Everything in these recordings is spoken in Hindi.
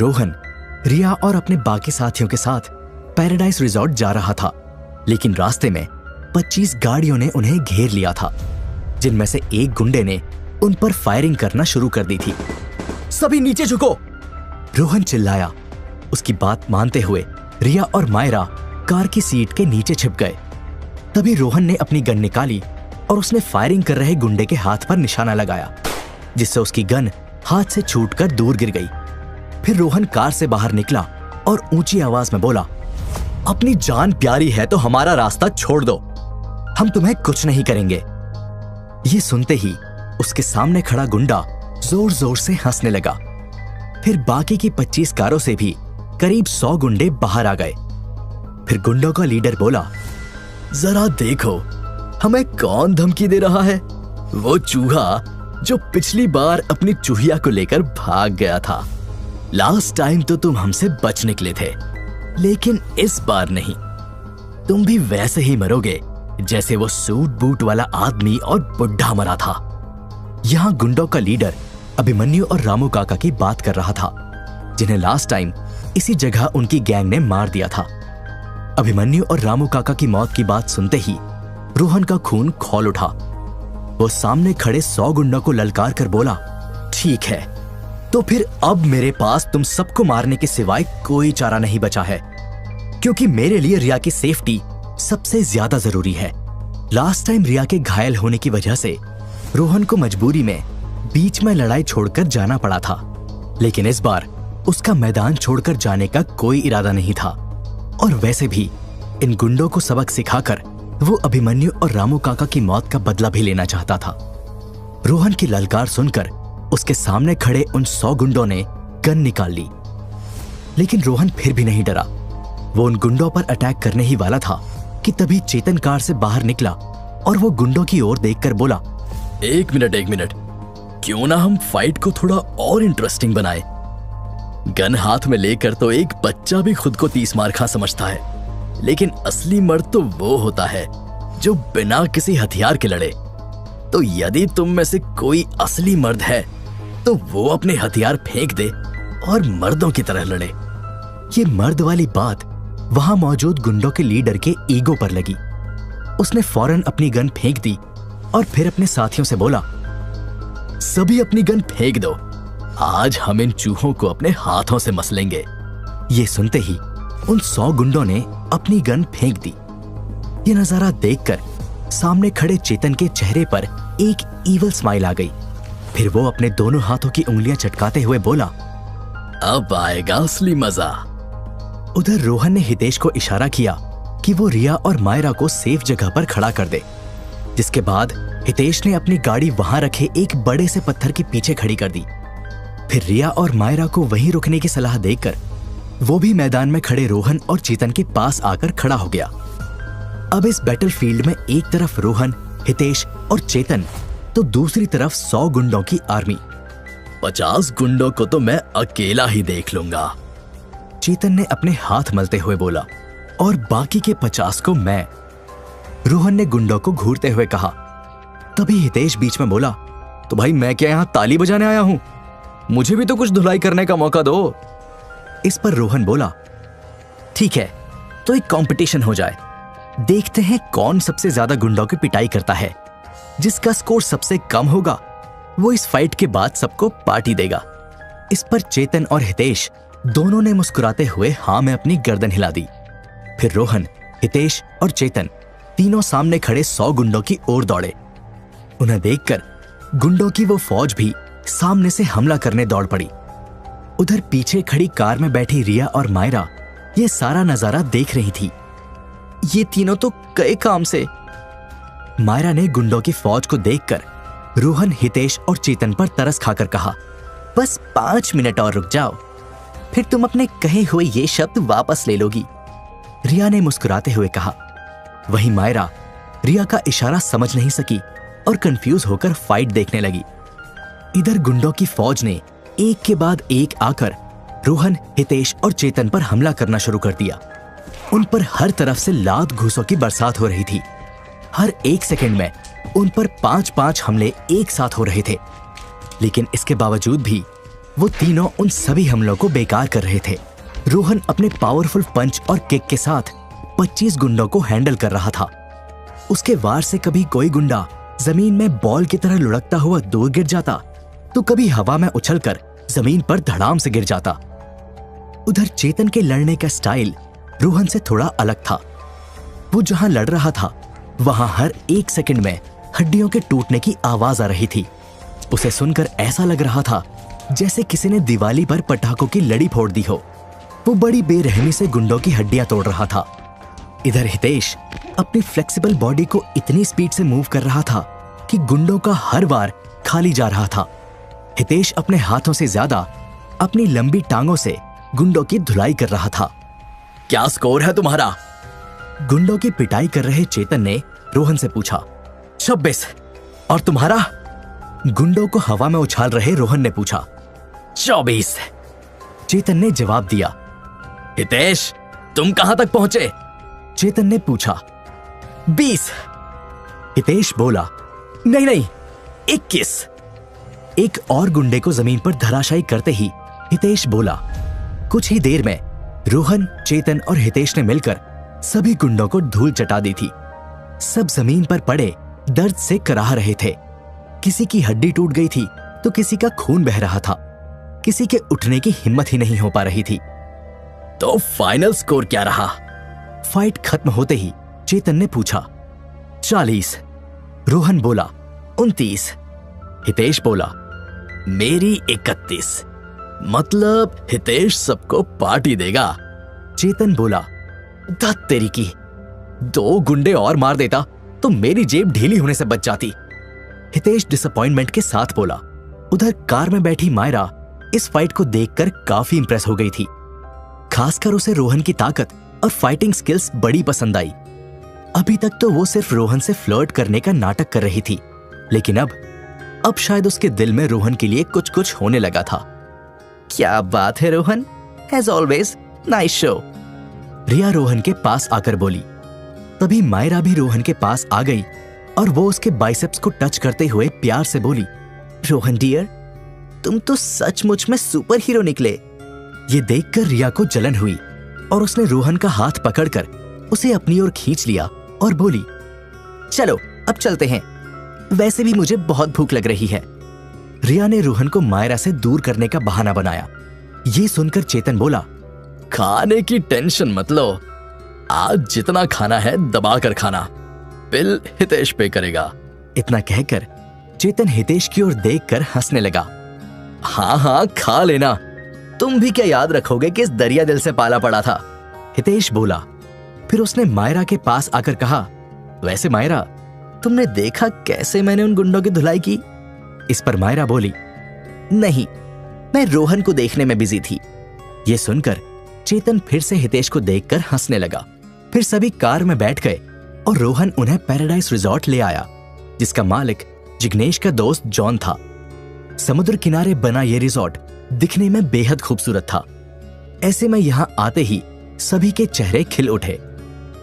रोहन, रिया और अपने बाकी साथियों के साथ पैराडाइज रिजॉर्ट जा रहा था, लेकिन रास्ते में 25 गाड़ियों ने उन्हें घेर लिया था, जिनमें से एक गुंडे ने उन पर फायरिंग करना शुरू कर दी थी। सभी नीचे झुको, रोहन चिल्लाया। उसकी बात मानते हुए रिया और मायरा कार की सीट के नीचे छिप गए। तभी रोहन ने अपनी गन निकाली और उसने फायरिंग कर रहे गुंडे के हाथ पर निशाना लगाया, जिससे उसकी गन हाथ से छूटकर दूर गिर गई। फिर रोहन कार से बाहर निकला और ऊंची आवाज में बोला, अपनी जान प्यारी है तो हमारा रास्ता छोड़ दो, हम तुम्हें कुछ नहीं करेंगे। ये सुनते ही उसके सामने खड़ा गुंडा जोर जोर से हंसने लगा। फिर बाकी की 25 कारों से भी करीब 100 गुंडे बाहर आ गए। फिर गुंडों का लीडर बोला, जरा देखो हमें कौन धमकी दे रहा है, वो चूहा जो पिछली बार अपनी चूहिया को लेकर भाग गया था। लास्ट टाइम तो तुम हमसे बच निकले थे, लेकिन इस बार नहीं, तुम भी वैसे ही मरोगे जैसे वो सूट बूट वाला आदमी और बुढ़ा मरा था। यहाँ गुंडों का लीडर अभिमन्यु और रामू काका की बात कर रहा था, जिन्हें लास्ट टाइम इसी जगह उनकी गैंग ने मार दिया था। अभिमन्यु और रामू काका की मौत की बात सुनते ही रोहन का खून खौल उठा। वो सामने खड़े 100 गुंडों को ललकार कर बोला, ठीक है, तो फिर अब मेरे पास तुम सबको मारने के सिवाय कोई चारा नहीं बचा है, क्योंकि मेरे लिए रिया की सेफ्टी सबसे ज्यादा जरूरी है। लास्ट टाइम रिया के घायल होने की वजह से रोहन को मजबूरी में बीच में लड़ाई छोड़कर जाना पड़ा था, लेकिन इस बार उसका मैदान छोड़कर जाने का कोई इरादा नहीं था। और वैसे भी इन गुंडों को सबक सिखाकर वो अभिमन्यु और रामू काका की मौत का बदला भी लेना चाहता था। रोहन की ललकार सुनकर उसके सामने खड़े उन 100 गुंडों ने गन निकाल ली, लेकिन रोहन फिर भी नहीं डरा। वो उन गुंडों पर अटैक करने ही वाला था कि तभी चेतन कार से बाहर निकला और वो गुंडों की ओर देखकर बोला, एक मिनट, क्यों ना हम फाइट को थोड़ा और इंटरेस्टिंग बनाए। गन हाथ में लेकर तो एक बच्चा भी खुद को 30 मार खा समझता है, लेकिन असली मर्द तो वो होता है जो बिना किसी हथियार के लड़े। तो यदि तुम में से कोई असली मर्द है तो वो अपने हथियार फेंक दे और मर्दों की तरह लड़े। ये मर्द वाली बात वहां मौजूद गुंडों के लीडर के ईगो पर लगी। उसने फौरन अपनी गन फेंक दी और फिर अपने साथियों से बोला, सभी अपनी गन फेंक दो, आज हम इन चूहों को अपने हाथों से मसलेंगे। ये सुनते ही उन 100 गुंडों ने अपनी गन फेंक दी। ये नजारा देखकर सामने खड़े चेतन के चेहरे पर एक ईवल स्माइल आ गई। फिर वो अपने दोनों हाथों की उंगलियां चटकाते हुए बोला, अब आएगा असली मजा। उधर रोहन ने हितेश को इशारा किया कि वो रिया और मायरा को सेफ जगह पर खड़ा कर दे, जिसके बाद हितेश ने अपनी गाड़ी वहां रखे एक बड़े से पत्थर के पीछे खड़ी कर दी। फिर रिया और मायरा को वहीं रुकने की सलाह देकर वो भी मैदान में खड़े रोहन और चेतन के पास आकर खड़ा हो गया। अब इस बैटलफील्ड में एक तरफ रोहन, हितेश और चेतन, तो दूसरी तरफ 100 गुंडों की आर्मी। 50 गुंडों को तो मैं अकेला ही देख लूंगा, चेतन ने अपने हाथ मलते हुए बोला, और बाकी के 50 को मैं। रोहन ने गुंडों को घूरते हुए कहा। तभी हितेश बीच में बोला, तो भाई मैं क्या यहां ताली बजाने आया हूं, मुझे भी तो कुछ धुलाई करने का मौका दो। इस पर रोहन बोला, ठीक है, तो एक कंपटीशन हो जाए, देखते हैं कौन सबसे ज्यादा गुंडों की पिटाई करता है। जिसका स्कोर सबसे कम होगा वो इस फाइट के बाद सबको पार्टी देगा। इस पर चेतन और हितेश दोनों ने मुस्कुराते हुए हाँ में अपनी गर्दन हिला दी। फिर रोहन, हितेश और चेतन तीनों सामने खड़े 100 गुंडों की ओर दौड़े। उन्हें देखकर गुंडों की वो फौज भी सामने से हमला करने दौड़ पड़ी। उधर पीछे खड़ी कार में बैठी रिया और मायरा ये सारा नजारा देख रही थी। ये तीनों तो गए काम से। मायरा ने गुंडों की फौज को देखकर रोहन, हितेश और चेतन पर तरस खाकर कहा, बस 5 मिनट और रुक जाओ, फिर तुम अपने कहे हुए ये शब्द वापस ले लोगी। रिया ने मुस्कुराते हुए कहा। वहीं मायरा रिया का इशारा समझ नहीं सकी और कंफ्यूज होकर फाइट देखने लगी। इधर गुंडों की फौज ने एक के बाद एक आकर रोहन, हितेश और चेतन पर हमला करना शुरू कर दिया। उन पर हर तरफ से लात घूसों की बरसात हो रही थी। हर 1 सेकंड में उन पर 5-5 हमले एक साथ हो रहे थे। लेकिन इसके बावजूद भी वो तीनों उन सभी हमलों को बेकार कर रहे थे। रोहन अपने पावरफुल पंच और किक के साथ 25 गुंडों को हैंडल कर रहा था। उसके वार से कभी कोई गुंडा जमीन में बॉल की तरह लुढ़कता हुआ दूर गिर जाता, तो कभी हवा में उछलकर जमीन पर धड़ाम से गिर जाता। उधर चेतन के लड़ने का स्टाइल रोहन से थोड़ा अलग था। वो जहां लड़ रहा था वहां हर 1 सेकंड में हड्डियों के टूटने की आवाज आ रही थी। उसे सुनकर ऐसा लग रहा था जैसे किसी ने दिवाली पर पटाखों की लड़ी फोड़ दी हो। वो बड़ी बेरहमी से गुंडों की हड्डियां तोड़ रहा था। इधर हितेश अपनी फ्लेक्सिबल बॉडी को इतनी स्पीड से मूव कर रहा था कि गुंडों का हर वार खाली जा रहा था। हितेश अपने हाथों से ज्यादा अपनी लंबी टांगों से गुंडों की धुलाई कर रहा था। क्या स्कोर है तुम्हारा? गुंडों की पिटाई कर रहे चेतन ने रोहन से पूछा। 26। और तुम्हारा? गुंडों को हवा में उछाल रहे रोहन ने पूछा। 24। चेतन ने जवाब दिया। हितेश, तुम कहां तक पहुंचे? चेतन ने पूछा। 20। हितेश बोला। नहीं, 21। एक और गुंडे को जमीन पर धराशायी करते ही हितेश बोला। कुछ ही देर में रोहन, चेतन और हितेश ने मिलकर सभी गुंडों को धूल चटा दी थी। सब जमीन पर पड़े दर्द से कराह रहे थे। किसी की हड्डी टूट गई थी तो किसी का खून बह रहा था। किसी के उठने की हिम्मत ही नहीं हो पा रही थी। तो फाइनल स्कोर क्या रहा? फाइट खत्म होते ही चेतन ने पूछा। 40। रोहन बोला। 29। हितेश बोला। मेरी 31। मतलब हितेश सबको पार्टी देगा। चेतन बोला। धत तेरी की, 2 गुंडे और मार देता तो मेरी जेब ढीली होने से बच जाती। हितेश डिसअपॉइंटमेंट के साथ बोला। उधर कार में बैठी मायरा इस फाइट को देखकर काफी इंप्रेस हो गई थी। खासकर उसे रोहन की ताकत और फाइटिंग स्किल्स बड़ी पसंद आई। अभी तक तो वो सिर्फ रोहन से फ्लर्ट करने का नाटक कर रही थी, लेकिन अब शायद उसके दिल में रोहन के लिए कुछ कुछ होने लगा था। क्या बात है Rohan, as always nice show. Riya Rohan के पास आकर बोली। तभी मायरा भी रोहन के पास आ गई और वो उसके बाइसेप्स को टच करते हुए प्यार से बोली। रोहन डियर, तुम तो सचमुच में सुपर हीरो निकले। ये देखकर रिया को जलन हुई और उसने रोहन का हाथ पकड़कर उसे अपनी ओर खींच लिया और बोली। चलो अब चलते हैं, वैसे भी मुझे बहुत भूख लग रही है। रिया ने रोहन को मायरा से दूर करने का बहाना बनाया। ये सुनकर चेतन बोला। खाने की टेंशन मत लो, आज जितना खाना है दबा कर खाना, बिल हितेश पे करेगा। इतना कहकर चेतन हितेश की ओर देखकर हंसने लगा। हाँ खा लेना, तुम भी क्या याद रखोगे कि इस दरिया दिल से पाला पड़ा था। हितेश बोला। फिर उसने मायरा के पास आकर कहा। वैसे मायरा, तुमने देखा कैसे मैंने उन गुंडों की धुलाई की? इस पर मायरा बोली। नहीं, मैं रोहन को देखने में बिजी थी। ये सुनकर चेतन फिर से हितेश को देखकर हंसने लगा। फिर सभी कार में बैठ गए और रोहन उन्हें पैराडाइज रिजॉर्ट ले आया, जिसका मालिक जिग्नेश का दोस्त जॉन था। समुद्र किनारे बना ये रिजॉर्ट दिखने में बेहद खूबसूरत था। ऐसे में यहाँ आते ही सभी के चेहरे खिल उठे।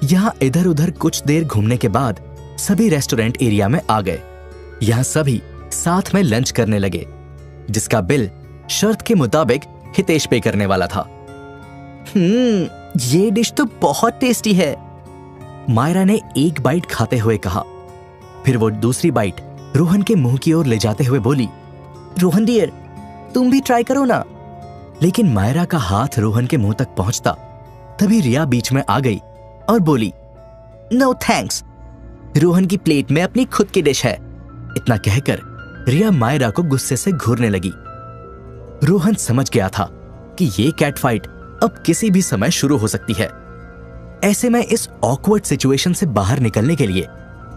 यहाँ इधर उधर कुछ देर घूमने के बाद सभी रेस्टोरेंट एरिया में आ गए। यहाँ सभी साथ में लंच करने लगे, जिसका बिल शर्त के मुताबिक हितेश पे करने वाला था। ये डिश तो बहुत टेस्टी है, मायरा ने एक बाइट खाते हुए कहा। फिर वो दूसरी बाइट रोहन के मुंह की ओर ले जाते हुए बोली। रोहन डियर, तुम भी ट्राई करो ना। लेकिन मायरा का हाथ रोहन के मुंह तक पहुंचता तभी रिया बीच में आ गई और बोली। नो थैंक्स, रोहन की प्लेट में अपनी खुद की डिश है। इतना कहकर रिया मायरा को गुस्से से घूरने लगी। रोहन समझ गया था कि ये कैट फाइट अब किसी भी समय शुरू हो सकती है। ऐसे में इस ऑकवर्ड सिचुएशन से बाहर निकलने के लिए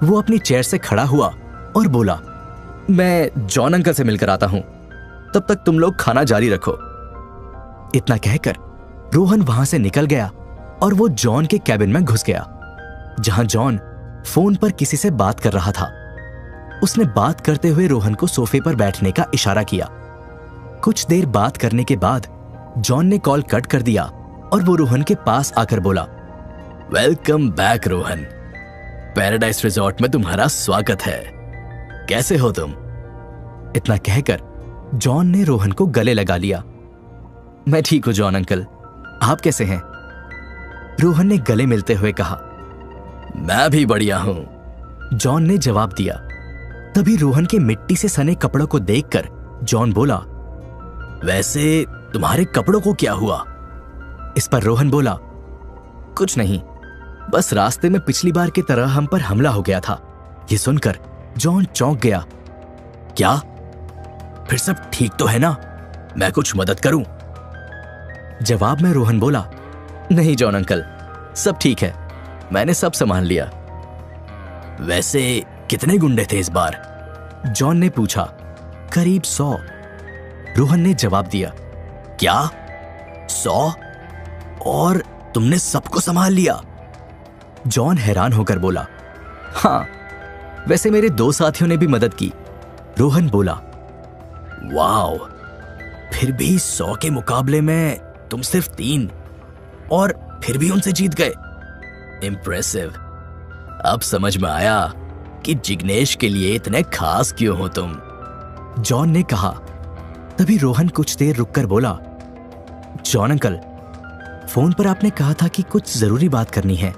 वो अपनी चेयर से खड़ा हुआ और बोला। मैं जॉन अंकल से मिलकर आता हूं, तब तक तुम लोग खाना जारी रखो। इतना कहकर रोहन वहां से निकल गया और वो जॉन के कैबिन में घुस गया, जहां जॉन फोन पर किसी से बात कर रहा था। उसने बात करते हुए रोहन को सोफे पर बैठने का इशारा किया। कुछ देर बात करने के बाद जॉन ने कॉल कट कर दिया और वो रोहन के पास आकर बोला। Welcome back Rohan, paradise resort में तुम्हारा स्वागत है। कैसे हो तुम? इतना कहकर जॉन ने रोहन को गले लगा लिया। मैं ठीक हूं जॉन अंकल, आप कैसे हैं? रोहन ने गले मिलते हुए कहा। मैं भी बढ़िया हूं, जॉन ने जवाब दिया। तभी रोहन के मिट्टी से सने कपड़ों को देखकर जॉन बोला, वैसे तुम्हारे कपड़ों को क्या हुआ? इस पर रोहन बोला, कुछ नहीं, बस रास्ते में पिछली बार की तरह हम पर हमला हो गया था। ये सुनकर जॉन चौंक गया। क्या? फिर सब ठीक तो है ना? मैं कुछ मदद करूं? जवाब में रोहन बोला, नहीं जॉन अंकल, सब ठीक है, मैंने सब संभाल लिया। वैसे कितने गुंडे थे इस बार? जॉन ने पूछा। करीब 100, रोहन ने जवाब दिया। क्या 100? और तुमने सबको संभाल लिया? जॉन हैरान होकर बोला। हाँ, वैसे मेरे 2 साथियों ने भी मदद की, रोहन बोला। वाओ, फिर भी 100 के मुकाबले में तुम सिर्फ 3, और फिर भी उनसे जीत गए। इम्प्रेसिव। अब समझ में आया कि जिग्नेश के लिए इतने खास क्यों हो तुम, जॉन ने कहा। तभी रोहन कुछ देर रुककर बोला, जॉन अंकल, फोन पर आपने कहा था कि कुछ जरूरी बात करनी है।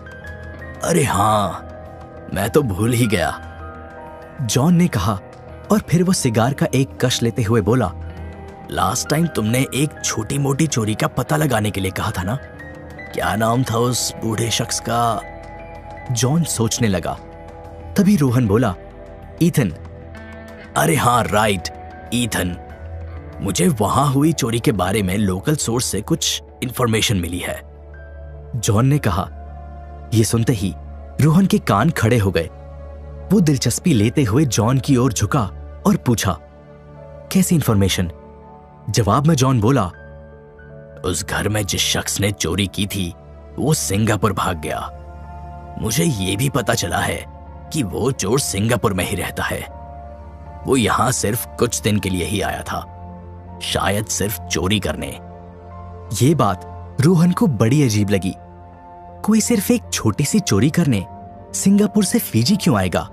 अरे हाँ, मैं तो भूल ही गया, जॉन ने कहा, और फिर वो सिगार का एक कश लेते हुए बोला, लास्ट टाइम तुमने एक छोटी मोटी चोरी का पता लगाने के लिए कहा था ना? क्या नाम था उस बूढ़े शख्स का? जॉन सोचने लगा। तभी रोहन बोला, ईथन। अरे हाँ राइट, ईथन। मुझे वहां हुई चोरी के बारे में लोकल सोर्स से कुछ इंफॉर्मेशन मिली है, जॉन ने कहा। यह सुनते ही रोहन के कान खड़े हो गए। वो दिलचस्पी लेते हुए जॉन की ओर झुका और पूछा, कैसी इंफॉर्मेशन? जवाब में जॉन बोला, उस घर में जिस शख्स ने चोरी की थी वो सिंगापुर भाग गया। मुझे ये भी पता चला है कि वो चोर सिंगापुर में ही रहता है। वो यहां सिर्फ कुछ दिन के लिए ही आया था, शायद सिर्फ चोरी करने। ये बात रोहन को बड़ी अजीब लगी। कोई सिर्फ एक छोटी सी चोरी करने सिंगापुर से फिजी क्यों आएगा?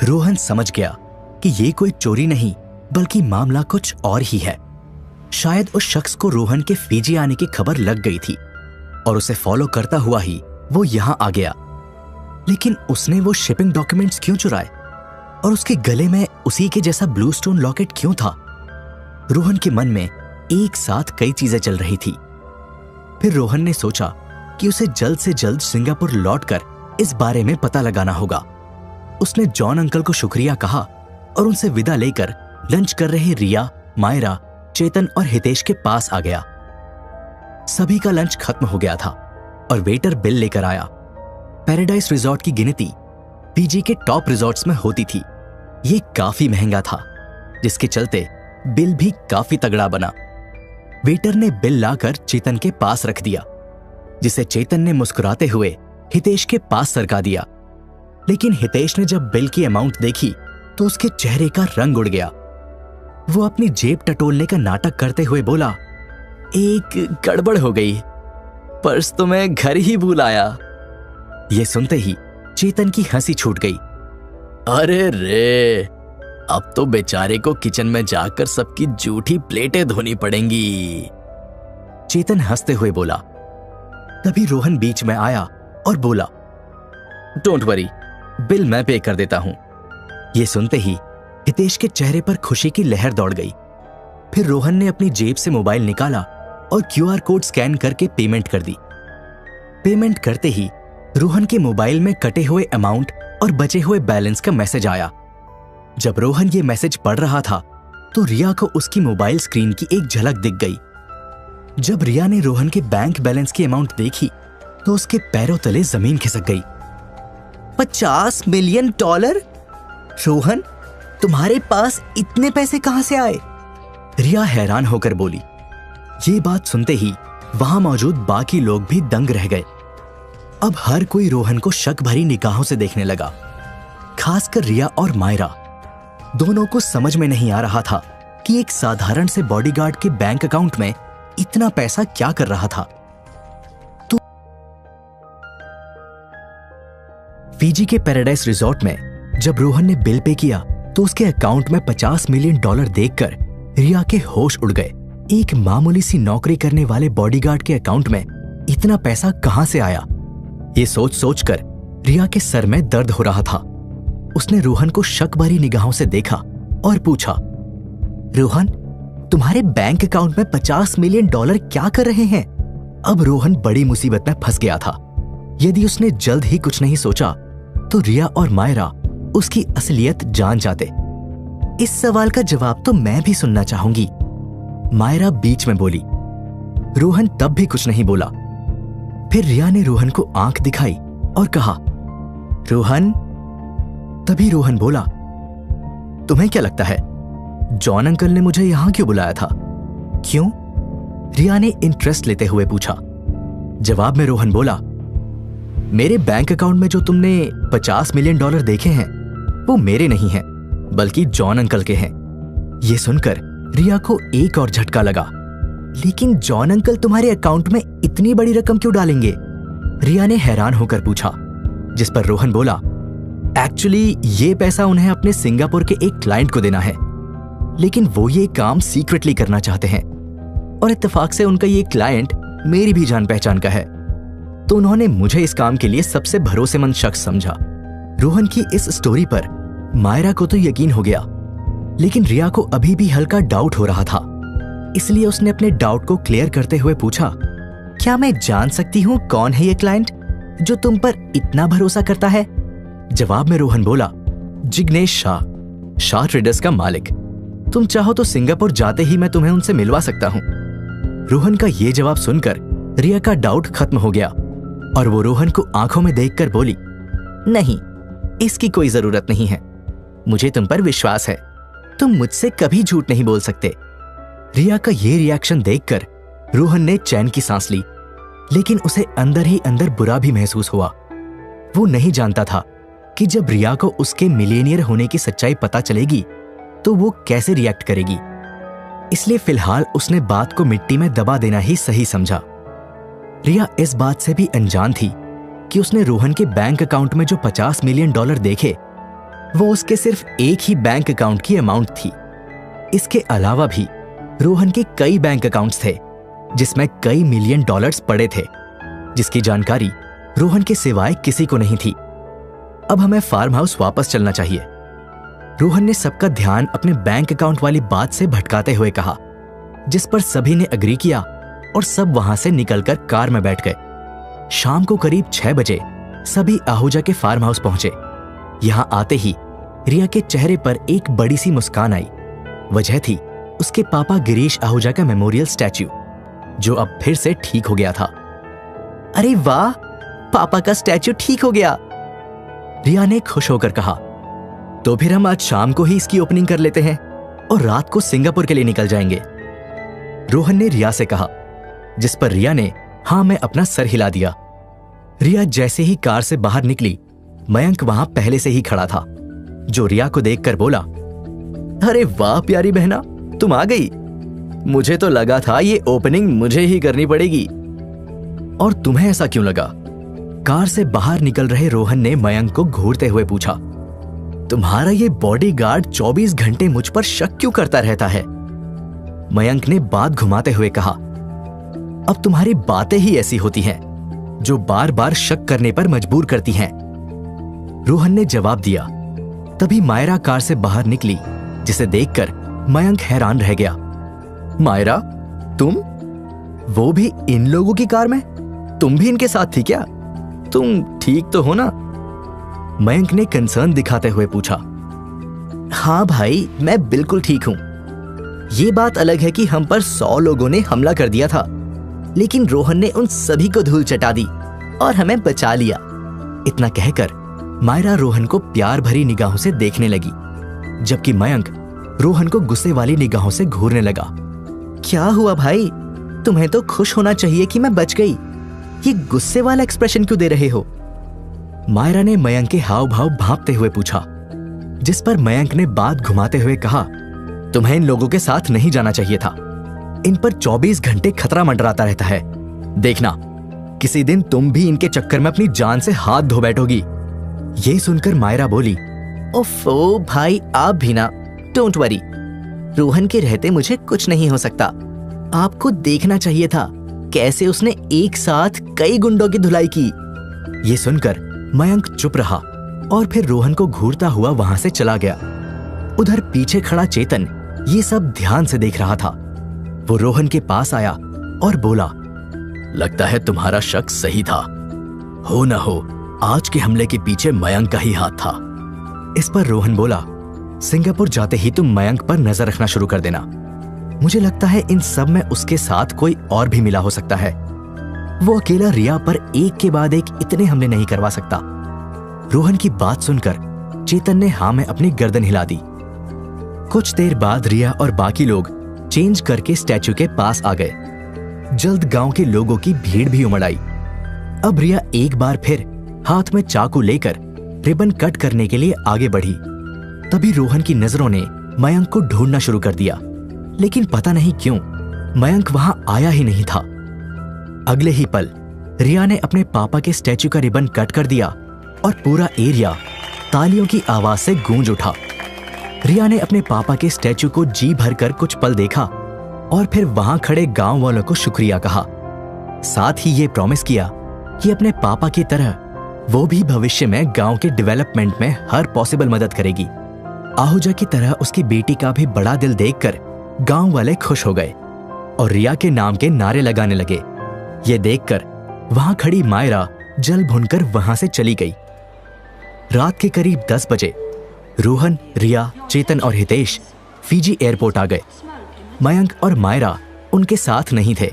रोहन समझ गया कि ये कोई चोरी नहीं बल्कि मामला कुछ और ही है। शायद उस शख्स को रोहन के फिजी आने की खबर लग गई थी और उसे फॉलो करता हुआ ही वो यहां आ गया। लेकिन उसने वो शिपिंग डॉक्यूमेंट्स क्यों चुराए और उसके गले में उसी के जैसा ब्लू स्टोन लॉकेट क्यों था? रोहन के मन में एक साथ कई चीजें चल रही थी। फिर रोहन ने सोचा कि उसे जल्द से जल्द सिंगापुर लौटकर इस बारे में पता लगाना होगा। उसने जॉन अंकल को शुक्रिया कहा और उनसे विदा लेकर लंच कर रहे रिया, मायरा, चेतन और हितेश के पास आ गया। सभी का लंच खत्म हो गया था और वेटर बिल लेकर आया। पैराडाइज रिजॉर्ट की गिनती पीजी के टॉप रिजॉर्ट्स में होती थी। ये काफी महंगा था, जिसके चलते बिल भी काफी तगड़ा बना। वेटर ने बिल लाकर चेतन के पास रख दिया, जिसे चेतन ने मुस्कुराते हुए हितेश के पास सरका दिया। लेकिन हितेश ने जब बिल की अमाउंट देखी तो उसके चेहरे का रंग उड़ गया। वो अपनी जेब टटोलने का नाटक करते हुए बोला, एक गड़बड़ हो गई, पर्स तो मैं घर ही भूल आया। ये सुनते ही चेतन की हंसी छूट गई। अरे रे, अब तो बेचारे को किचन में जाकर सबकी जूठी प्लेटें धोनी पड़ेंगी, चेतन हंसते हुए बोला। तभी रोहन बीच में आया और बोला, डोंट वरी, बिल मैं पे कर देता हूं। ये सुनते ही हितेश के चेहरे पर खुशी की लहर दौड़ गई। फिर रोहन ने अपनी जेब से मोबाइल निकाला और क्यूआर कोड स्कैन करके पेमेंट कर दी। पेमेंट करते ही रोहन के मोबाइल में कटे हुए अमाउंट और बचे हुए बैलेंस का मैसेज आया। जब रोहन ये मैसेज पढ़ रहा था तो रिया को उसकी मोबाइल स्क्रीन की एक झलक दिख गई। जब रिया ने रोहन के बैंक बैलेंस की अमाउंट देखी तो उसके पैरों तले जमीन खिसक गई। $50 मिलियन? रोहन, तुम्हारे पास इतने पैसे कहां से आए? रिया हैरान होकर बोली। ये बात सुनते ही वहां मौजूद बाकी लोग भी दंग रह गए। अब हर कोई रोहन को शक भरी निगाहों से देखने लगा, खासकर रिया और मायरा। दोनों को समझ में नहीं आ रहा था कि एक साधारण से बॉडीगार्ड के बैंक अकाउंट में इतना पैसा क्या कर रहा था। तो फिजी के पैराडाइज रिजॉर्ट में जब रोहन ने बिल पे किया तो उसके अकाउंट में $50 मिलियन देखकर रिया के होश उड़ गए। एक मामूली सी नौकरी करने वाले बॉडीगार्ड के अकाउंट में इतना पैसा कहां से आया? ये सोच सोचकर रिया के सर में दर्द हो रहा था। उसने रोहन को शक भरी निगाहों से देखा और पूछा, रोहन, तुम्हारे बैंक अकाउंट में $50 मिलियन क्या कर रहे हैं? अब रोहन बड़ी मुसीबत में फंस गया था। यदि उसने जल्द ही कुछ नहीं सोचा तो रिया और मायरा उसकी असलियत जान जाते। इस सवाल का जवाब तो मैं भी सुनना चाहूंगी, मायरा बीच में बोली। रोहन तब भी कुछ नहीं बोला। फिर रिया ने रोहन को आंख दिखाई और कहा, रोहन। तभी रोहन बोला, तुम्हें क्या लगता है जॉन अंकल ने मुझे यहां क्यों बुलाया था? क्यों? रिया ने इंटरेस्ट लेते हुए पूछा। जवाब में रोहन बोला, मेरे बैंक अकाउंट में जो तुमने $50 मिलियन देखे हैं वो मेरे नहीं हैं, बल्कि जॉन अंकल के हैं। यह सुनकर रिया को एक और झटका लगा। लेकिन जॉन अंकल तुम्हारे अकाउंट में इतनी बड़ी रकम क्यों डालेंगे? रिया ने हैरान होकर पूछा, जिस पर रोहन बोला, एक्चुअली ये पैसा उन्हें अपने सिंगापुर के एक क्लाइंट को देना है, लेकिन वो ये काम सीक्रेटली करना चाहते हैं और इत्तेफाक से उनका ये क्लाइंट मेरी भी जान पहचान का है, तो उन्होंने मुझे इस काम के लिए सबसे भरोसेमंद शख्स समझा। रोहन की इस स्टोरी पर मायरा को तो यकीन हो गया, लेकिन रिया को अभी भी हल्का डाउट हो रहा था। इसलिए उसने अपने डाउट को क्लियर करते हुए पूछा, क्या मैं जान सकती हूं कौन है ये क्लाइंट जो तुम पर इतना भरोसा करता है? जवाब में रोहन बोला, जिग्नेश शाह ट्रेडर्स का मालिक। तुम चाहो तो सिंगापुर जाते ही मैं तुम्हें उनसे मिलवा सकता हूं। रोहन का ये जवाब सुनकर रिया का डाउट खत्म हो गया और वो रोहन को आंखों में देखकर बोली, नहीं, इसकी कोई जरूरत नहीं है। मुझे तुम पर विश्वास है, तुम मुझसे कभी झूठ नहीं बोल सकते। रिया का ये रिएक्शन देखकर रोहन ने चैन की सांस ली, लेकिन उसे अंदर ही अंदर बुरा भी महसूस हुआ। वो नहीं जानता था कि जब रिया को उसके मिलियनियर होने की सच्चाई पता चलेगी तो वो कैसे रिएक्ट करेगी। इसलिए फिलहाल उसने बात को मिट्टी में दबा देना ही सही समझा। रिया इस बात से भी अनजान थी कि उसने रोहन के बैंक अकाउंट में जो $50 मिलियन देखे वो उसके सिर्फ एक ही बैंक अकाउंट की अमाउंट थी। इसके अलावा भी रोहन के कई बैंक अकाउंट्स थे जिसमें कई मिलियन डॉलर्स पड़े थे, जिसकी जानकारी रोहन के सिवाय किसी को नहीं थी। अब हमें फार्म हाउस वापस चलना चाहिए, रोहन ने सबका ध्यान अपने बैंक अकाउंट वाली बात से भटकाते हुए कहा, जिस पर सभी ने अग्री किया और सब वहां से निकलकर कार में बैठ गए। शाम को करीब 6 बजे सभी आहूजा के फार्म हाउस पहुंचे। यहां आते ही रिया के चेहरे पर एक बड़ी सी मुस्कान आई। वजह थी उसके पापा गिरीश आहूजा का मेमोरियल स्टैच्यू, जो अब फिर से ठीक हो गया था। अरे वाह, पापा का स्टैच्यू ठीक हो गया, रिया ने खुश होकर कहा। तो फिर हम आज शाम को ही इसकी ओपनिंग कर लेते हैं और रात को सिंगापुर के लिए निकल जाएंगे, रोहन ने रिया से कहा, जिस पर रिया ने हां में अपना सर हिला दिया। रिया जैसे ही कार से बाहर निकली, मयंक वहां पहले से ही खड़ा था, जो रिया को देखकर बोला, अरे वाह प्यारी बहना, तुम आ गई। मुझे तो लगा था ये ओपनिंग मुझे ही करनी पड़ेगी। और तुम्हें ऐसा क्यों लगा? कार से बाहर निकल रहे रोहन ने मयंक को घूरते हुए पूछा। तुम्हारा ये बॉडीगार्ड 24 घंटे मुझ पर शक क्यों करता रहता है? मयंक ने बात घुमाते हुए कहा, अब तुम्हारी बातें ही ऐसी होती हैं जो बार बार शक करने पर मजबूर करती हैं, रोहन ने जवाब दिया। तभी मायरा कार से बाहर निकली, जिसे देखकर मयंक हैरान रह गया। मायरा, तुम? वो भी इन लोगों की कार में? तुम भी इनके साथ थी क्या? तुम ठीक तो हो ना? मयंक ने कंसर्न दिखाते हुए पूछा। हाँ भाई, मैं बिल्कुल ठीक हूं। ये बात अलग है कि हम पर 100 लोगों ने हमला कर दिया था, लेकिन रोहन ने उन सभी को धूल चटा दी और हमें बचा लिया। इतना कहकर मायरा रोहन को प्यार भरी निगाहों से देखने लगी, जबकि मयंक रोहन को गुस्से वाली निगाहों से घूरने लगा। क्या हुआ भाई? तुम्हें तो खुश होना चाहिए कि मैं बच गई। ये गुस्से वाला एक्सप्रेशन क्यों दे रहे हो? मायरा ने मयंक के हाव भाव भांपते हुए पूछा, जिस पर मयंक ने बात घुमाते हुए कहा, तुम्हें इन लोगों के साथ नहीं जाना चाहिए था। इन पर 24 घंटे खतरा मंडराता रहता है। देखना, किसी दिन तुम भी इनके चक्कर में अपनी जान से हाथ धो बैठोगी। ये सुनकर मायरा बोली, ओफो भाई, आप भी ना, डोंट वरी। रोहन के रहते मुझे कुछ नहीं हो सकता। आपको देखना चाहिए था कैसे उसने एक साथ कई गुंडों की धुलाई की। ये सुनकर मयंक चुप रहा और फिर रोहन को घूरता हुआ वहां से चला गया। उधर पीछे खड़ा चेतन ये सब ध्यान से देख रहा था। वो रोहन के पास आया और बोला, लगता है तुम्हारा शक सही था। हो न हो आज के हमले के पीछे मयंक का ही हाथ था। इस पर रोहन बोला, सिंगापुर जाते ही तुम मयंक पर नजर रखना शुरू कर देना। मुझे लगता है इन सब में उसके साथ कोई और भी मिला हो सकता है। वो अकेला रिया पर एक के बाद एक इतने हमले नहीं करवा सकता। रोहन की बात सुनकर चेतन ने हाँ में अपनी गर्दन हिला दी। कुछ देर बाद रिया और बाकी लोग चेंज करके स्टैचू के पास आ गए। जल्द गांव के लोगों की भीड़ भी उमड़ आई। अब रिया एक बार फिर हाथ में चाकू लेकर रिबन कट करने के लिए आगे बढ़ी। तभी रोहन की नजरों ने मयंक को ढूंढना शुरू कर दिया, लेकिन पता नहीं क्यों मयंक वहां आया ही नहीं था। अगले ही पल रिया ने अपने पापा के स्टैचू का रिबन कट कर दिया और पूरा एरिया तालियों की आवाज से गूंज उठा। रिया ने अपने पापा के स्टैचू को जी भरकर कुछ पल देखा और फिर वहां खड़े गांव वालों को शुक्रिया कहा। साथ ही ये प्रॉमिस किया कि अपने पापा की तरह वो भी भविष्य में गांव के डेवलपमेंट में हर पॉसिबल मदद करेगी। आहूजा की तरह उसकी बेटी का भी बड़ा दिल देखकर गांव वाले खुश हो गए और रिया के नाम के नारे लगाने लगे। ये देखकर वहां खड़ी मायरा जल भुनकर वहां से चली गई। रात के करीब 10 बजे रोहन, रिया, चेतन और हितेश फिजी एयरपोर्ट आ गए। मयंक और मायरा उनके साथ नहीं थे।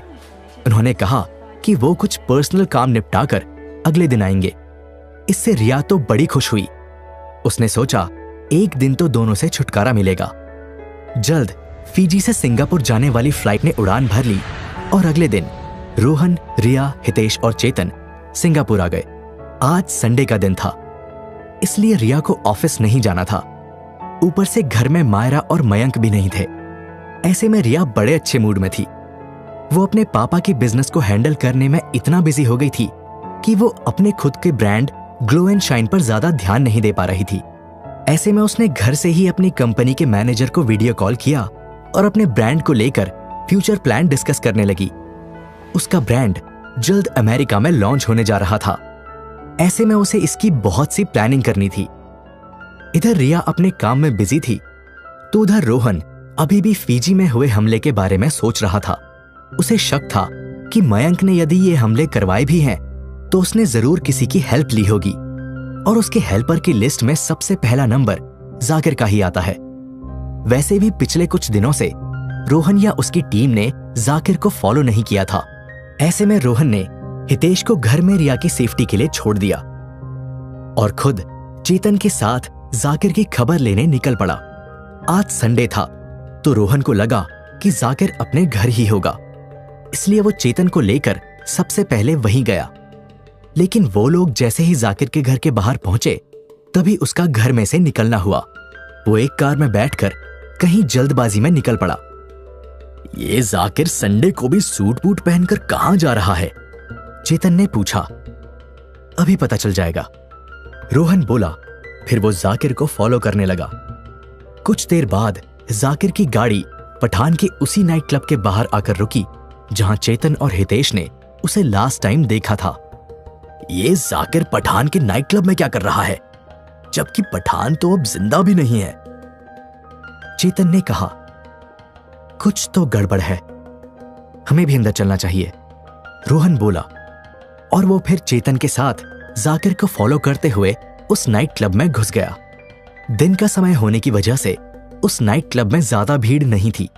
उन्होंने कहा कि वो कुछ पर्सनल काम निपटाकर अगले दिन आएंगे। इससे रिया तो बड़ी खुश हुई। उसने सोचा एक दिन तो दोनों से छुटकारा मिलेगा। जल्द फिजी से सिंगापुर जाने वाली फ्लाइट ने उड़ान भर ली और अगले दिन रोहन, रिया, हितेश और चेतन सिंगापुर आ गए। आज संडे का दिन था, इसलिए रिया को ऑफिस नहीं जाना था। ऊपर से घर में मायरा और मयंक भी नहीं थे। ऐसे में रिया बड़े अच्छे मूड में थी। वो अपने पापा के बिजनेस को हैंडल करने में इतना बिजी हो गई थी कि वो अपने खुद के ब्रांड ग्लो एंड शाइन पर ज्यादा ध्यान नहीं दे पा रही थी। ऐसे में उसने घर से ही अपनी कंपनी के मैनेजर को वीडियो कॉल किया और अपने ब्रांड को लेकर फ्यूचर प्लान डिस्कस करने लगी। उसका ब्रांड जल्द अमेरिका में लॉन्च होने जा रहा था। ऐसे में उसे इसकी बहुत सी प्लानिंग करनी थी। इधर रिया अपने काम में बिजी थी तो उधर रोहन अभी भी फिजी में हुए हमले के बारे में सोच रहा था। उसे शक था कि मयंक ने यदि ये हमले करवाए भी हैं तो उसने जरूर किसी की हेल्प ली होगी और उसके हेल्पर की लिस्ट में सबसे पहला नंबर जाकिर का ही आता है। वैसे भी पिछले कुछ दिनों से रोहन या उसकी टीम ने जाकिर को फॉलो नहीं किया था। ऐसे में रोहन ने हितेश को घर में रिया की सेफ्टी के लिए छोड़ दिया और खुद चेतन के साथ जाकिर की खबर लेने निकल पड़ा। आज संडे था तो रोहन को लगा कि जाकिर अपने घर ही होगा, इसलिए वो चेतन को लेकर सबसे पहले वहीं गया। लेकिन वो लोग जैसे ही जाकिर के घर के बाहर पहुंचे तभी उसका घर में से निकलना हुआ। वो एक कार में बैठकर कहीं जल्दबाजी में निकल पड़ा। ये जाकिर संडे को भी सूट बूट पहनकर कहां जा रहा है? चेतन ने पूछा। अभी पता चल जाएगा, रोहन बोला। फिर वो जाकिर को फॉलो करने लगा। कुछ देर बाद जाकिर की गाड़ी पठान के उसी नाइट क्लब के बाहर आकर रुकी जहां चेतन और हितेश ने उसे लास्ट टाइम देखा था। ये जाकिर पठान के नाइट क्लब में क्या कर रहा है, जबकि पठान तो अब जिंदा भी नहीं है? चेतन ने कहा। कुछ तो गड़बड़ है, हमें भी अंदर चलना चाहिए, रोहन बोला। और वो फिर चेतन के साथ जाकिर को फॉलो करते हुए उस नाइट क्लब में घुस गया। दिन का समय होने की वजह से उस नाइट क्लब में ज्यादा भीड़ नहीं थी।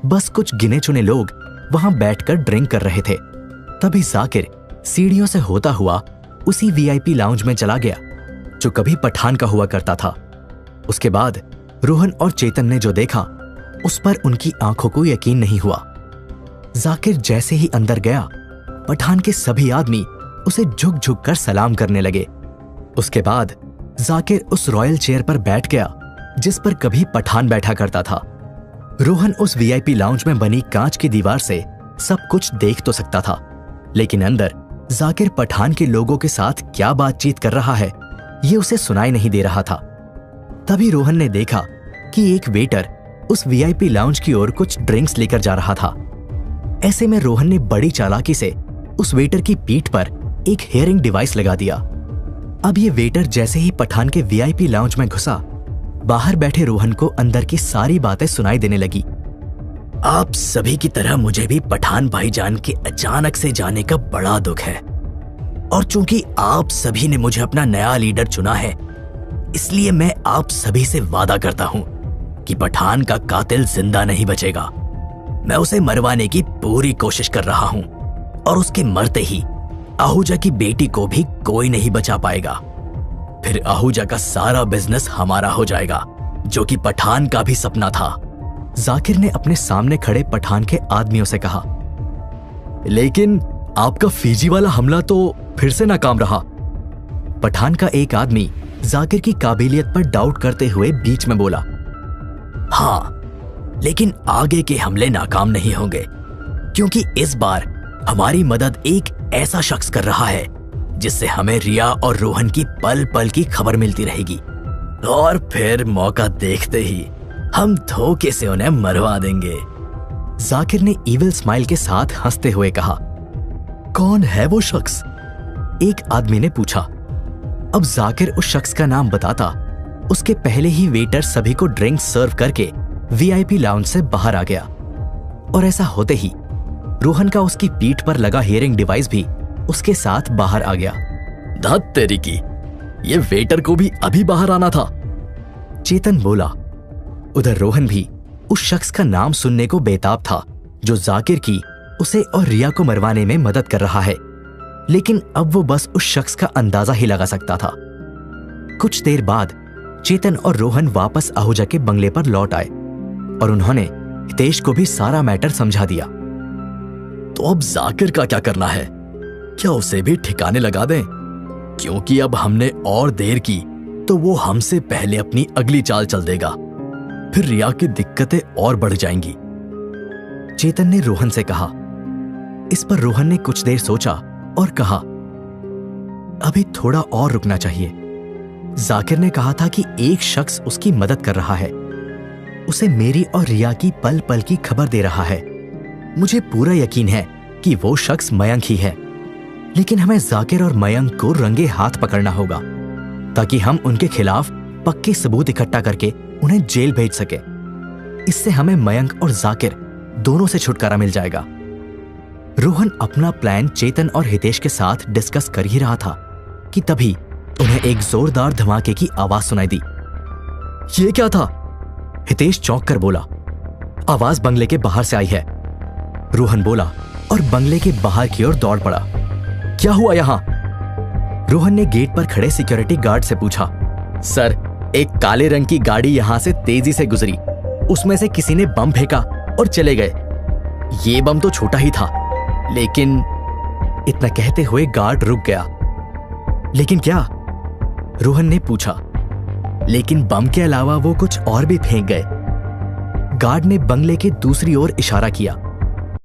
बस कुछ गिने चुने लोग वहां बैठकर ड्रिंक कर रहे थे। तभी जाकिर सीढ़ियों से होता हुआ उसी वीआईपी लाउंज में चला गया जो कभी पठान का हुआ करता था। उसके बाद रोहन और चेतन ने जो देखा उस पर उनकी आंखों को यकीन नहीं हुआ। जाकिर जैसे ही अंदर गया, पठान के सभी आदमी उसे झुक झुक कर सलाम करने लगे। उसके बाद जाकिर उस रॉयल चेयर पर बैठ गया जिस पर कभी पठान बैठा करता था। रोहन उस वीआईपी लाउंज में बनी कांच की दीवार से सब कुछ देख तो सकता था, लेकिन अंदर जाकिर पठान के लोगों के साथ क्या बातचीत कर रहा है ये उसे सुनाई नहीं दे रहा था। तभी रोहन ने देखा कि एक वेटर उस वीआईपी लाउंज की ओर कुछ ड्रिंक्स लेकर जा रहा था। ऐसे में रोहन ने बड़ी चालाकी से उस वेटर की पीठ पर एक हियरिंग डिवाइस लगा दिया। अब ये वेटर जैसे ही पठान के वीआईपी लाउंज में घुसा, बाहर बैठे रोहन को अंदर की सारी बातें सुनाई देने लगी। आप सभी की तरह मुझे भी पठान भाईजान के अचानक से जाने का बड़ा दुख है, और चूंकि आप सभी ने मुझे अपना नया लीडर चुना है, इसलिए मैं आप सभी से वादा करता हूं कि पठान का कातिल जिंदा नहीं बचेगा। मैं उसे मरवाने की पूरी कोशिश कर रहा हूं, और उसके मरते ही आहूजा की बेटी को भी कोई नहीं बचा पाएगा। फिर आहूजा का सारा बिजनेस हमारा हो जाएगा, जो कि पठान का भी सपना था। जाकिर ने अपने सामने खड़े पठान के आदमियों से कहा, लेकिन आपका फीजी वाला हमला तो फिर से नाकाम रहा। पठान का एक आदमी जाकिर की काबिलियत पर डाउट करते हुए बीच में बोला, हाँ, लेकिन आगे के हमले नाकाम नहीं होंगे, क्योंकि इस बार हमारी मदद एक ऐसा शख्स कर रहा है जिससे हमें रिया और रोहन की पल पल की खबर मिलती रहेगी, और फिर मौका देखते ही हम धोखे से उन्हें मरवा देंगे। जाकिर ने इविल स्माइल के साथ हंसते हुए कहा, कौन है वो शख्स? एक आदमी ने पूछा। अब जाकिर उस शख्स का नाम बताता, उसके पहले ही वेटर सभी को ड्रिंक्स सर्व करके वीआईपी लाउंज से बाहर आ गया, और ऐसा होते ही रोहन का उसकी पीठ पर लगा हियरिंग डिवाइस भी उसके साथ बाहर आ गया। धत तेरी की, ये वेटर को भी अभी बाहर आना था, चेतन बोला। उधर रोहन भी उस शख्स का नाम सुनने को बेताब था, जो जाकिर की उसे और रिया को मरवाने में मदद कर रहा है, लेकिन अब वो बस उस शख्स का अंदाजा ही लगा सकता था। कुछ देर बाद चेतन और रोहन वापस आहूजा के बंगले पर लौट आए, और उन्होंने हितेश को भी सारा मैटर समझा दिया। तो अब जाकिर का क्या करना है? क्या उसे भी ठिकाने लगा दें? क्योंकि अब हमने और देर की तो वो हमसे पहले अपनी अगली चाल चल देगा, फिर रिया की दिक्कतें और बढ़ जाएंगी, चेतन ने रोहन से कहा। इस पर रोहन ने कुछ देर सोचा और कहा, अभी थोड़ा और रुकना चाहिए। जाकिर ने कहा था कि एक शख्स उसकी मदद कर रहा है, उसे मेरी और रिया की पल पल की खबर दे रहा है। मुझे पूरा यकीन है कि वो शख्स मयंक ही है, लेकिन हमें जाकिर और मयंक को रंगे हाथ पकड़ना होगा, ताकि हम उनके खिलाफ पक्के सबूत इकट्ठा करके उन्हें जेल भेज सके। इससे हमें मयंक और जाकिर दोनों से छुटकारा मिल जाएगा। रोहन अपना प्लान चेतन और हितेश के साथ डिस्कस कर ही रहा था कि तभी उन्हें एक जोरदार धमाके की आवाज सुनाई दी। ये क्या था? हितेश चौंक कर बोला। आवाज बंगले के बाहर से आई है, रोहन बोला, और बंगले के बाहर की ओर दौड़ पड़ा। क्या हुआ यहां? रोहन ने गेट पर खड़े सिक्योरिटी गार्ड से पूछा। सर, एक काले रंग की गाड़ी यहां से तेजी से गुजरी, उसमें से किसी ने बम फेंका और चले गए। ये बम तो छोटा ही था, लेकिन इतना कहते हुए गार्ड रुक गया। लेकिन क्या? रोहन ने पूछा। लेकिन बम के अलावा वो कुछ और भी फेंक गए। गार्ड ने बंगले के दूसरी ओर इशारा किया,